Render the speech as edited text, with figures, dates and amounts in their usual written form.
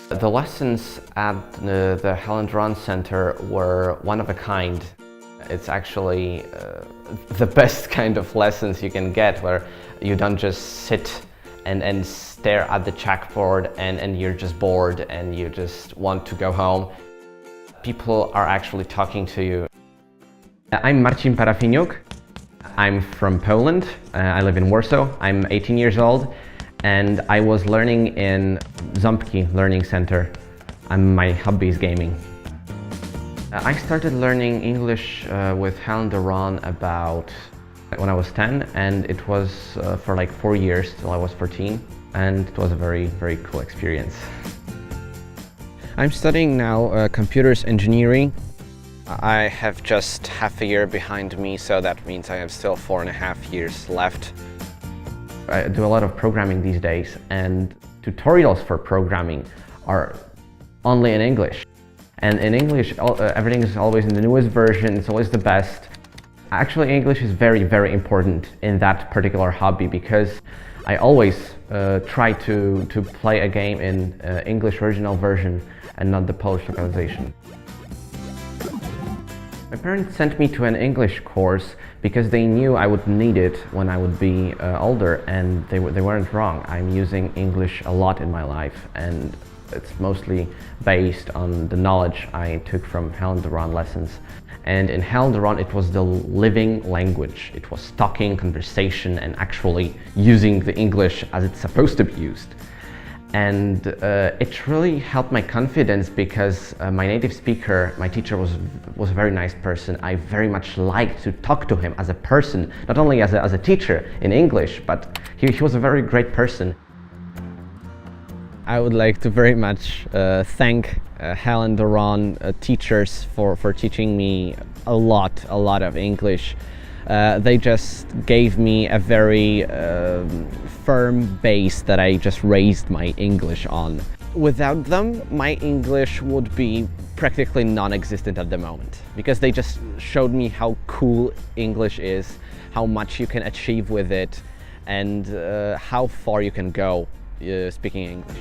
The lessons at the Helen Doron Center were one of a kind. It's actually the best kind of lessons you can get, where you don't just sit and stare at the chalkboard and you're just bored and you just want to go home. People are actually talking to you. I'm Marcin. I'm from Poland. I live in Warsaw. I'm 18 years old and I was learning in Ząbki Learning Center. My hobby is gaming. I started learning English with Helen Doron about when I was 10, and it was for like 4 years till I was 14, and it was a very, very cool experience. I'm studying now computers engineering. I have just half a year behind me, so that means I have still 4.5 years left. I do a lot of programming these days, and tutorials for programming are only in English. And in English, everything is always in the newest version, it's always the best. Actually, English is very, very important in that particular hobby, because I always try to play a game in English original version and not the Polish localization. My parents sent me to an English course because they knew I would need it when I would be older, and they weren't wrong. I'm using English a lot in my life, and it's mostly based on the knowledge I took from Helen Doron lessons. And in Helen Doron, it was the living language. It was talking, conversation, and actually using the English as it's supposed to be used. And it really helped my confidence, because my native speaker, my teacher, was a very nice person. I very much liked to talk to him as a person, not only as a teacher in English, but he was a very great person. I would like to very much thank Helen Doron teachers for teaching me a lot of English. They just gave me a very firm base that I just raised my English on. Without them, my English would be practically non-existent at the moment, because they just showed me how cool English is, how much you can achieve with it, and how far you can go speaking English.